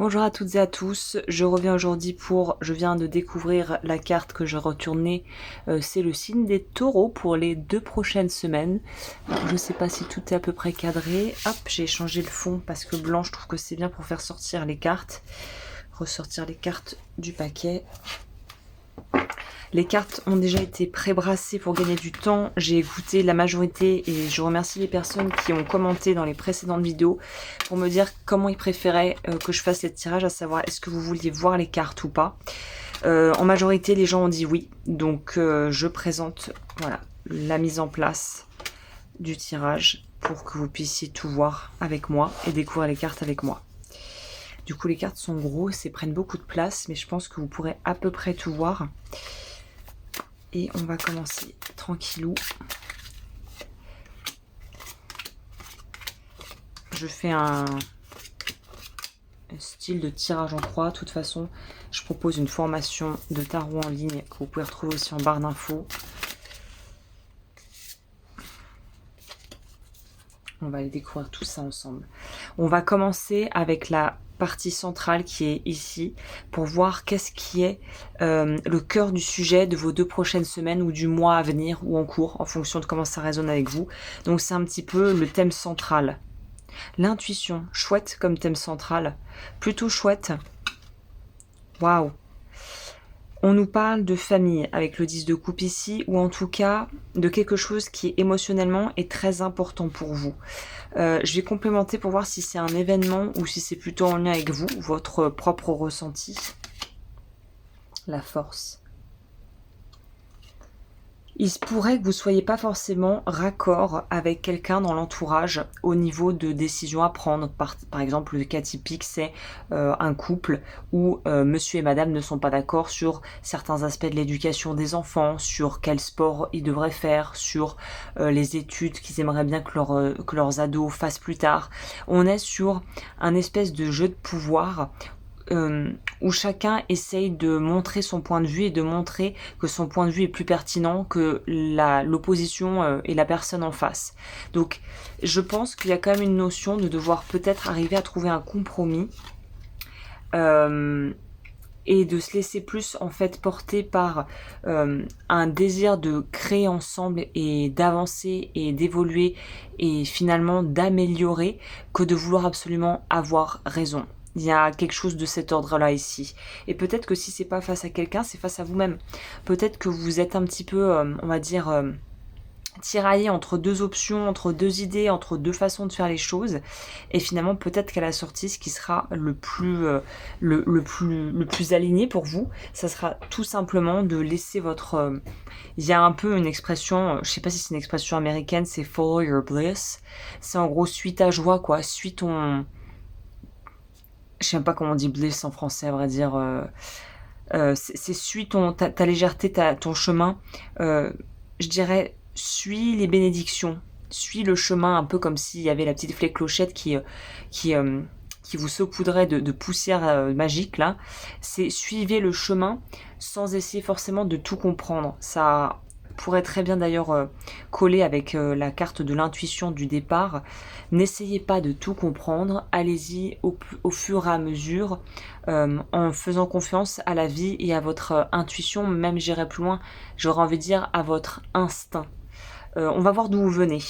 Bonjour à toutes et à tous, je reviens aujourd'hui je viens de découvrir la carte que je retournais, c'est le signe des taureaux pour les 2 prochaines semaines. Alors, je sais pas si tout est à peu près cadré, hop, j'ai changé le fond parce que blanc je trouve que c'est bien pour faire sortir les cartes, ressortir les cartes du paquet. Les cartes ont déjà été pré-brassées pour gagner du temps. J'ai écouté la majorité et je remercie les personnes qui ont commenté dans les précédentes vidéos pour me dire comment ils préféraient que je fasse les tirages, à savoir est-ce que vous vouliez voir les cartes ou pas. En majorité, les gens ont dit oui. Donc je présente voilà, la mise en place du tirage pour que vous puissiez tout voir avec moi et découvrir les cartes avec moi. Du coup, les cartes sont grosses et prennent beaucoup de place, mais je pense que vous pourrez à peu près tout voir. Et on va commencer tranquillou. Je fais un style de tirage en croix. De toute façon, je propose une formation de tarot en ligne que vous pouvez retrouver aussi en barre d'infos. On va aller découvrir tout ça ensemble. On va commencer avec la partie centrale qui est ici pour voir qu'est-ce qui est le cœur du sujet de vos 2 prochaines semaines ou du mois à venir ou en cours en fonction de comment ça résonne avec vous. Donc c'est un petit peu le thème central. L'intuition, chouette comme thème central, plutôt chouette. Waouh! On nous parle de famille avec le 10 de coupe ici, ou en tout cas de quelque chose qui émotionnellement est très important pour vous. Je vais complémenter pour voir si c'est un événement ou si c'est plutôt en lien avec vous, votre propre ressenti. La force. Il se pourrait que vous ne soyez pas forcément raccord avec quelqu'un dans l'entourage au niveau de décisions à prendre. Par exemple, le cas typique, c'est un couple où monsieur et madame ne sont pas d'accord sur certains aspects de l'éducation des enfants, sur quel sport ils devraient faire, sur les études qu'ils aimeraient bien que leurs ados fassent plus tard. On est sur un espèce de jeu de pouvoir où chacun essaye de montrer son point de vue et de montrer que son point de vue est plus pertinent que l'opposition et la personne en face. Donc je pense qu'il y a quand même une notion de devoir peut-être arriver à trouver un compromis et de se laisser plus en fait porter par un désir de créer ensemble et d'avancer et d'évoluer et finalement d'améliorer que de vouloir absolument avoir raison. Il y a quelque chose de cet ordre-là ici. Et peut-être que si c'est pas face à quelqu'un, c'est face à vous-même. Peut-être que vous êtes un petit peu, on va dire, tiraillé entre 2 options, entre 2 idées, entre 2 façons de faire les choses. Et finalement, peut-être qu'à la sortie, ce qui sera le plus aligné pour vous, ça sera tout simplement de laisser votre... il y a un peu une expression, je sais pas si c'est une expression américaine, c'est follow your bliss. C'est en gros, suis ta joie, quoi. Suis ton... Je sais même pas comment on dit bliss en français, à vrai dire. C'est suis ta légèreté, ton chemin. Je dirais, suis les bénédictions. Suis le chemin, un peu comme s'il y avait la petite flèche clochette qui vous saupoudrait de poussière magique, là. C'est suivez le chemin sans essayer forcément de tout comprendre. Ça pourrait très bien d'ailleurs coller avec la carte de l'intuition du départ. N'essayez pas de tout comprendre, allez-y au fur et à mesure, en faisant confiance à la vie et à votre intuition, même j'irai plus loin, j'aurais envie de dire à votre instinct. On va voir d'où vous venez.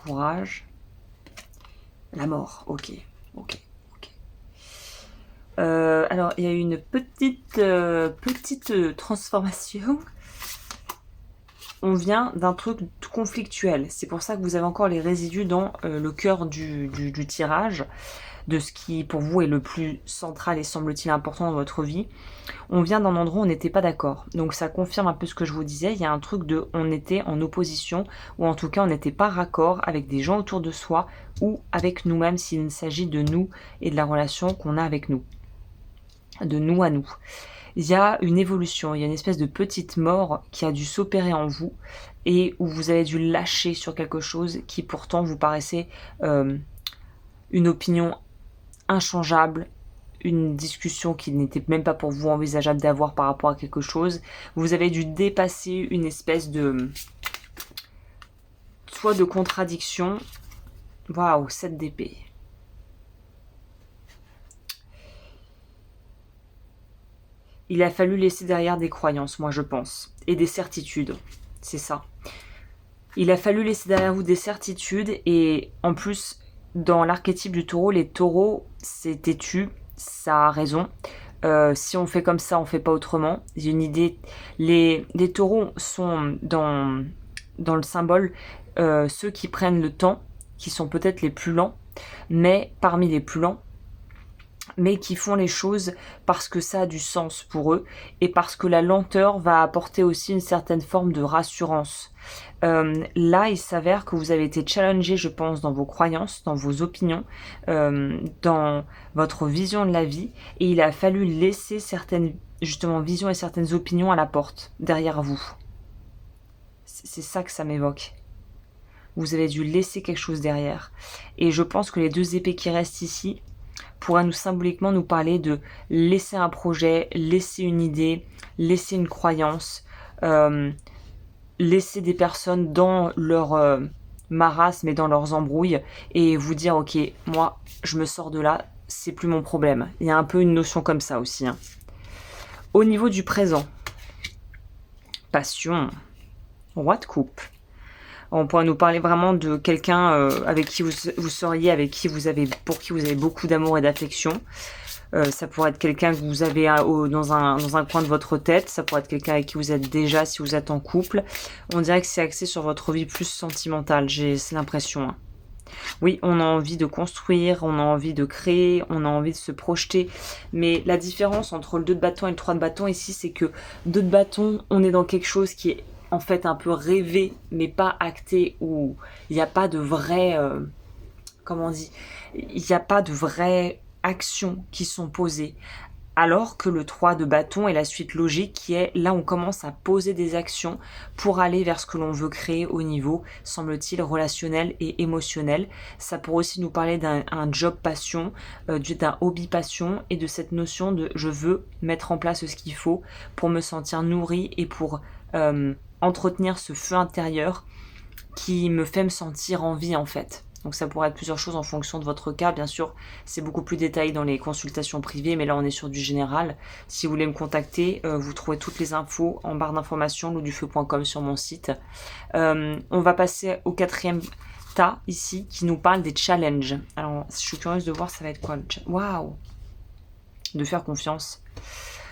Courage. La mort, ok. Alors, il y a une petite transformation. On vient d'un truc conflictuel. C'est pour ça que vous avez encore les résidus dans le cœur du tirage, de ce qui pour vous est le plus central et semble-t-il important dans votre vie. On vient d'un endroit où on n'était pas d'accord. Donc ça confirme un peu ce que je vous disais. Il y a un truc de on était en opposition, ou en tout cas on n'était pas raccord avec des gens autour de soi ou avec nous-mêmes s'il s'agit de nous et de la relation qu'on a avec nous. De nous à nous. Il y a une évolution, il y a une espèce de petite mort qui a dû s'opérer en vous et où vous avez dû lâcher sur quelque chose qui pourtant vous paraissait une opinion inchangeable, une discussion qui n'était même pas pour vous envisageable d'avoir par rapport à quelque chose. Vous avez dû dépasser une espèce de... soit de contradiction. Waouh, 7 d'épée. il a fallu laisser derrière des croyances, moi je pense, et des certitudes, c'est ça. Il a fallu laisser derrière vous des certitudes, et en plus, dans l'archétype du taureau, les taureaux, c'est têtu, ça a raison. Si on fait comme ça, on fait pas autrement. J'ai une idée. Les taureaux sont dans le symbole ceux qui prennent le temps, qui sont peut-être les plus lents, mais parmi les plus lents, mais qui font les choses parce que ça a du sens pour eux et parce que la lenteur va apporter aussi une certaine forme de rassurance. Là, il s'avère que vous avez été challengé, je pense, dans vos croyances, dans vos opinions, dans votre vision de la vie, et il a fallu laisser certaines, justement, visions et certaines opinions à la porte, derrière vous. C'est ça que ça m'évoque. Vous avez dû laisser quelque chose derrière. Et je pense que les 2 épées qui restent ici pourraient nous symboliquement nous parler de laisser un projet, laisser une idée, laisser une croyance, laisser des personnes dans leur marasme et dans leurs embrouilles et vous dire ok, moi je me sors de là, c'est plus mon problème. Il y a un peu une notion comme ça aussi. Hein. Au niveau du présent, passion, roi de coupe. On pourrait nous parler vraiment de quelqu'un avec qui vous seriez, pour qui vous avez beaucoup d'amour et d'affection. Ça pourrait être quelqu'un que vous avez dans un coin de votre tête. Ça pourrait être quelqu'un avec qui vous êtes déjà si vous êtes en couple. On dirait que c'est axé sur votre vie plus sentimentale, c'est l'impression. Hein. Oui, on a envie de construire, on a envie de créer, on a envie de se projeter. Mais la différence entre le 2 de bâton et le 3 de bâton ici, c'est que 2 de bâton, on est dans quelque chose qui est en fait un peu rêvé, mais pas acté, où il n'y a pas de vraie... comment on dit ? Il n'y a pas de vraies actions qui sont posées. Alors que le 3 de bâton est la suite logique qui est là on commence à poser des actions pour aller vers ce que l'on veut créer au niveau, semble-t-il, relationnel et émotionnel. Ça pourrait aussi nous parler d'un job passion, d'un hobby passion et de cette notion de je veux mettre en place ce qu'il faut pour me sentir nourrie et pour entretenir ce feu intérieur qui me fait me sentir en vie en fait. Donc ça pourrait être plusieurs choses en fonction de votre cas. Bien sûr, c'est beaucoup plus détaillé dans les consultations privées, mais là on est sur du général. Si vous voulez me contacter, vous trouvez toutes les infos en barre d'informations, loudufeu.com sur mon site. On va passer au 4e tas ici, qui nous parle des challenges. Alors, je suis curieuse de voir ça va être quoi le challenge. Waouh! De faire confiance.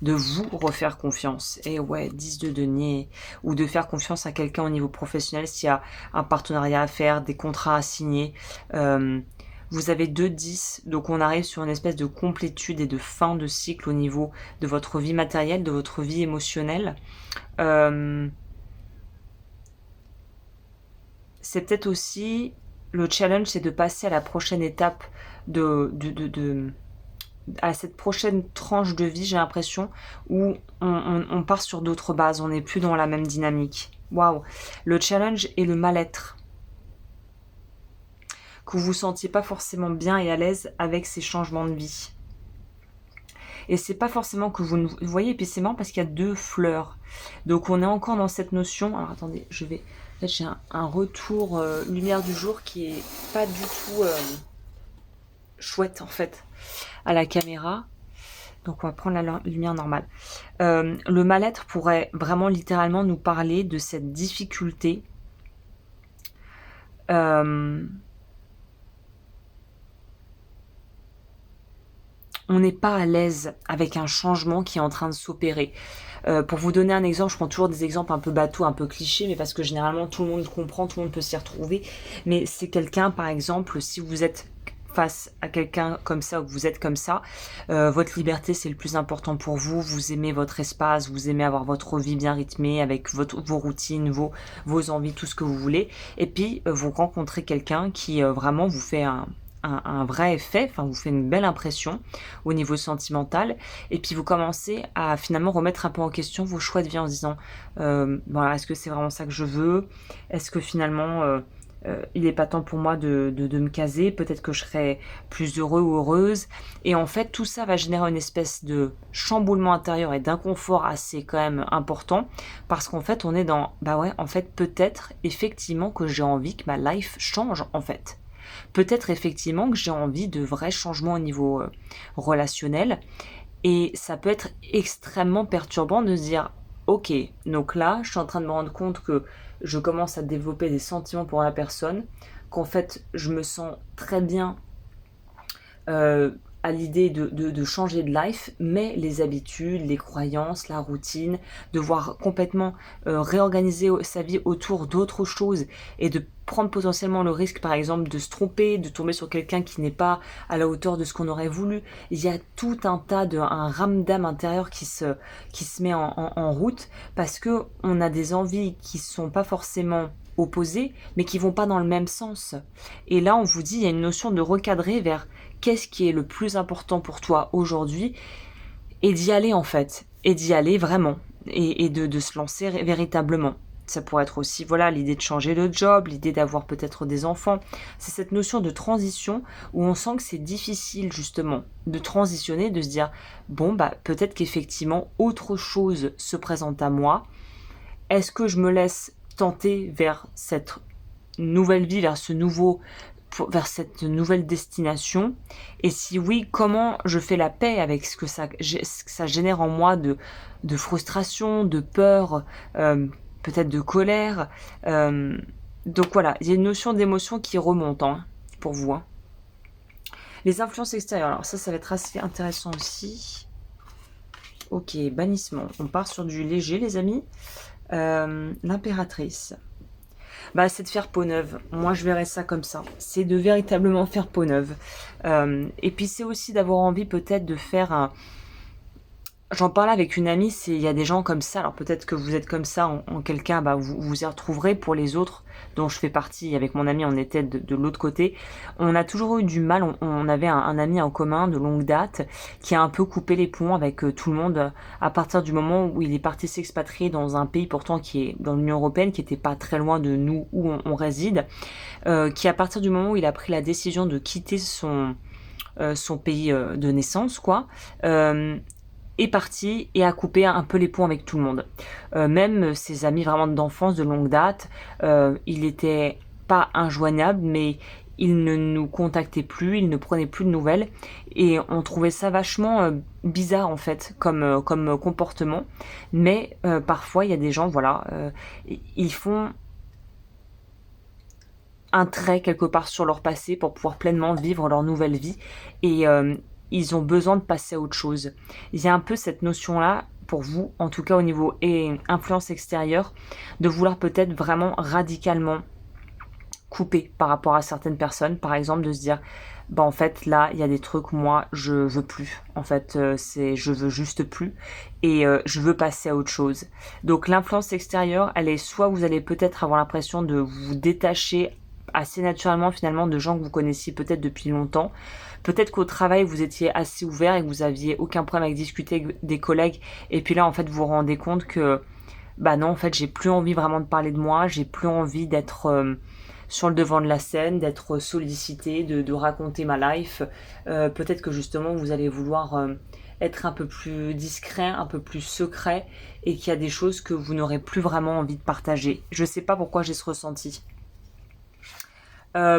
De vous refaire confiance. Et ouais, 10 de denier. Ou de faire confiance à quelqu'un au niveau professionnel s'il y a un partenariat à faire, des contrats à signer. Vous avez 2-10, donc on arrive sur une espèce de complétude et de fin de cycle au niveau de votre vie matérielle, de votre vie émotionnelle. C'est peut-être aussi, le challenge, c'est de passer à la prochaine étape à cette prochaine tranche de vie, j'ai l'impression, où on part sur d'autres bases, on n'est plus dans la même dynamique. Waouh! Le challenge est le mal-être. Que vous vous sentiez pas forcément bien et à l'aise avec ces changements de vie. Et c'est pas forcément que vous voyez, et puis c'est marrant parce qu'il y a 2 fleurs. Donc on est encore dans cette notion. Alors attendez, en fait, j'ai un retour lumière du jour qui est pas du tout chouette en fait à la caméra. Donc on va prendre la lumière normale. Le mal-être pourrait vraiment littéralement nous parler de cette difficulté on n'est pas à l'aise avec un changement qui est en train de s'opérer. Pour vous donner un exemple, je prends toujours des exemples un peu bateaux, un peu clichés, mais parce que généralement tout le monde comprend, tout le monde peut s'y retrouver. Mais c'est quelqu'un, par exemple, si vous êtes face à quelqu'un comme ça ou que vous êtes comme ça, votre liberté c'est le plus important pour vous, vous aimez votre espace, vous aimez avoir votre vie bien rythmée avec vos routines, vos envies, tout ce que vous voulez, et puis vous rencontrez quelqu'un qui vraiment vous fait un vrai effet, enfin vous fait une belle impression au niveau sentimental, et puis vous commencez à finalement remettre un peu en question vos choix de vie en se disant voilà, est-ce que c'est vraiment ça que je veux, est-ce que finalement il n'est pas temps pour moi de me caser, peut-être que je serais plus heureux ou heureuse, et en fait tout ça va générer une espèce de chamboulement intérieur et d'inconfort assez quand même important, parce qu'en fait on est dans, bah ouais, en fait peut-être effectivement que j'ai envie que ma life change en fait. Peut-être effectivement que j'ai envie de vrais changements au niveau relationnel, Et ça peut être extrêmement perturbant de se dire, ok, donc là, je suis en train de me rendre compte que je commence à développer des sentiments pour la personne, qu'en fait, je me sens très bien euh, à l'idée de changer de life, mais les habitudes, les croyances, la routine, devoir complètement réorganiser sa vie autour d'autres choses et de prendre potentiellement le risque, par exemple, de se tromper, de tomber sur quelqu'un qui n'est pas à la hauteur de ce qu'on aurait voulu. Il y a tout un tas un ramdam intérieur qui se met en route parce que on a des envies qui sont pas forcément opposées, mais qui vont pas dans le même sens. Et là, on vous dit, il y a une notion de recadrer vers qu'est-ce qui est le plus important pour toi aujourd'hui et d'y aller en fait, et d'y aller vraiment, et de se lancer véritablement. Ça pourrait être aussi, voilà, l'idée de changer de job, l'idée d'avoir peut-être des enfants. C'est cette notion de transition où on sent que c'est difficile justement de transitionner, de se dire, bon, bah peut-être qu'effectivement autre chose se présente à moi. Est-ce que je me laisse tenter vers cette nouvelle vie, vers cette nouvelle destination? Et si oui, comment je fais la paix avec ce que ça génère en moi de frustration, de peur, peut-être de colère. Donc voilà, il y a une notion d'émotion qui remonte pour vous. Les influences extérieures, alors ça va être assez intéressant aussi. Ok, bannissement. On part sur du léger, les amis. L'impératrice. Bah, c'est de faire peau neuve. Moi, je verrais ça comme ça. C'est de véritablement faire peau neuve. Et puis, c'est aussi d'avoir envie peut-être de faire un... J'en parlais avec une amie, il y a des gens comme ça, alors peut-être que vous êtes comme ça, en quel cas vous vous y retrouverez. Pour les autres, dont je fais partie, avec mon ami, on était de l'autre côté. On a toujours eu du mal, on avait un ami en commun de longue date, qui a un peu coupé les ponts avec tout le monde, à partir du moment où il est parti s'expatrier dans un pays pourtant qui est dans l'Union Européenne, qui était pas très loin de nous où on réside, qui à partir du moment où il a pris la décision de quitter son pays de naissance, quoi, est parti et a coupé un peu les ponts avec tout le monde. Même ses amis vraiment d'enfance, de longue date, il était pas injoignable, mais il ne nous contactait plus, il ne prenait plus de nouvelles, et on trouvait ça vachement bizarre en fait comme comportement. Mais parfois il y a des gens, voilà, ils font un trait quelque part sur leur passé pour pouvoir pleinement vivre leur nouvelle vie, et ils ont besoin de passer à autre chose. Il y a un peu cette notion-là, pour vous, en tout cas au niveau influence extérieure, de vouloir peut-être vraiment radicalement couper par rapport à certaines personnes. Par exemple, de se dire, bah en fait là, il y a des trucs, moi, je veux plus. En fait, je veux juste plus, et je veux passer à autre chose. Donc l'influence extérieure, elle est soit vous allez peut-être avoir l'impression de vous détacher assez naturellement finalement de gens que vous connaissiez peut-être depuis longtemps. Peut-être qu'au travail vous étiez assez ouvert et que vous aviez aucun problème avec discuter avec des collègues, et puis là en fait vous vous rendez compte que bah non, en fait j'ai plus envie vraiment de parler de moi, j'ai plus envie d'être sur le devant de la scène, d'être sollicité, de raconter ma life. Peut-être que justement vous allez vouloir être un peu plus discret, un peu plus secret, et qu'il y a des choses que vous n'aurez plus vraiment envie de partager. Je sais pas pourquoi j'ai ce ressenti.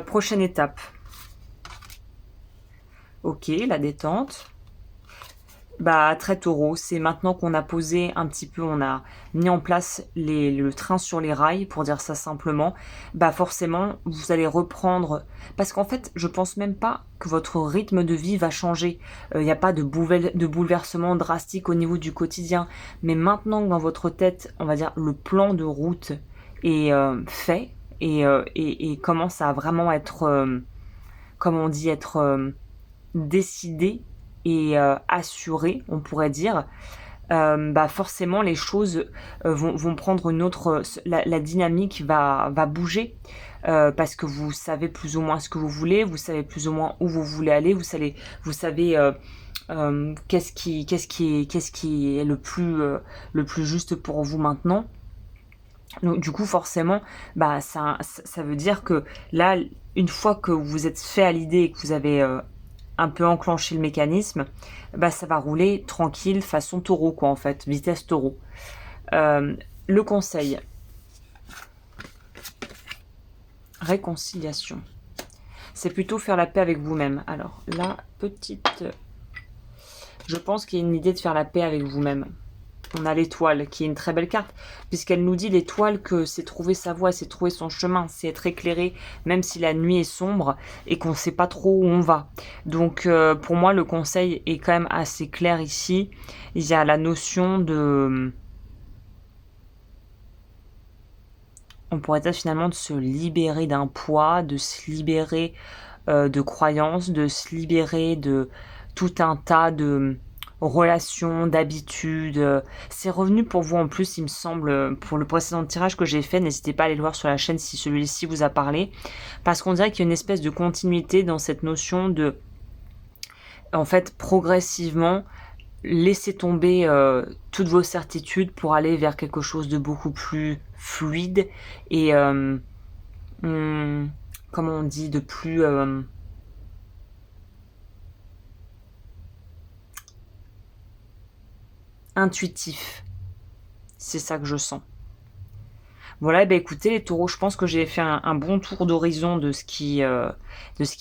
Prochaine étape. Ok, la détente. Bah, très taureau, c'est maintenant qu'on a posé un petit peu, on a mis en place le train sur les rails, pour dire ça simplement, bah forcément, vous allez reprendre, parce qu'en fait, je pense même pas que votre rythme de vie va changer. Il n'y a pas de bouleversement drastique au niveau du quotidien, mais maintenant que dans votre tête, on va dire, le plan de route est fait, et commence à vraiment être, comme on dit, être décidé et assuré, on pourrait dire, bah forcément les choses vont prendre une autre... La dynamique va bouger, parce que vous savez plus ou moins ce que vous voulez, vous savez plus ou moins où vous voulez aller, vous savez qu'est-ce qui est le plus juste pour vous maintenant. Donc, du coup, forcément, bah, ça veut dire que là, une fois que vous êtes fait à l'idée et que vous avez un peu enclenché le mécanisme, bah, ça va rouler tranquille, façon taureau, quoi, en fait, vitesse taureau. Le conseil, réconciliation. C'est plutôt faire la paix avec vous-même. Alors, la petite Je pense qu'il y a une idée de faire la paix avec vous-même. On a l'étoile, qui est une très belle carte, puisqu'elle nous dit l'étoile que c'est trouver sa voie, c'est trouver son chemin, c'est être éclairé, même si la nuit est sombre et qu'on ne sait pas trop où on va. Donc pour moi, le conseil est quand même assez clair ici. Il y a la notion de... On pourrait dire finalement de se libérer d'un poids, de se libérer de croyances, de se libérer de tout un tas de relations, d'habitudes. C'est revenu pour vous en plus, il me semble, pour le précédent tirage que j'ai fait. N'hésitez pas à aller le voir sur la chaîne si celui-ci vous a parlé. Parce qu'on dirait qu'il y a une espèce de continuité dans cette notion de, en fait, progressivement, laisser tomber toutes vos certitudes pour aller vers quelque chose de beaucoup plus fluide et, comment on dit, de plus... intuitif. C'est ça que je sens. Voilà, ben écoutez les taureaux, je pense que j'ai fait un bon tour d'horizon de ce qui a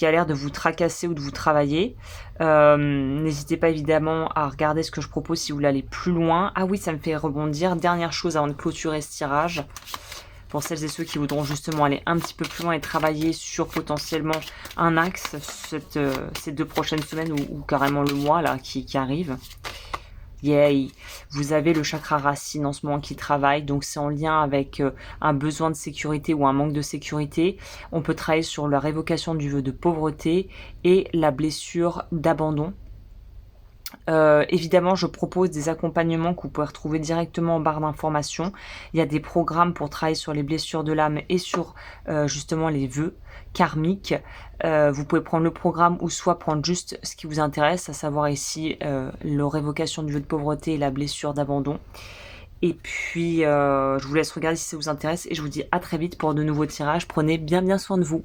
l'air de vous tracasser ou de vous travailler. N'hésitez pas évidemment à regarder ce que je propose si vous voulez aller plus loin. Ah oui, ça me fait rebondir. Dernière chose avant de clôturer ce tirage. Pour celles et ceux qui voudront justement aller un petit peu plus loin et travailler sur potentiellement un axe ces 2 prochaines semaines ou carrément le mois là qui arrive. Yay! Vous avez le chakra racine en ce moment qui travaille, donc c'est en lien avec un besoin de sécurité ou un manque de sécurité. On peut travailler sur la révocation du vœu de pauvreté et la blessure d'abandon. Évidemment, je propose des accompagnements que vous pouvez retrouver directement en barre d'informations. Il y a des programmes pour travailler sur les blessures de l'âme et sur justement les vœux karmiques. Vous pouvez prendre le programme ou soit prendre juste ce qui vous intéresse, à savoir ici la révocation du vœu de pauvreté et la blessure d'abandon. Et puis, je vous laisse regarder si ça vous intéresse et je vous dis à très vite pour de nouveaux tirages. Prenez bien soin de vous.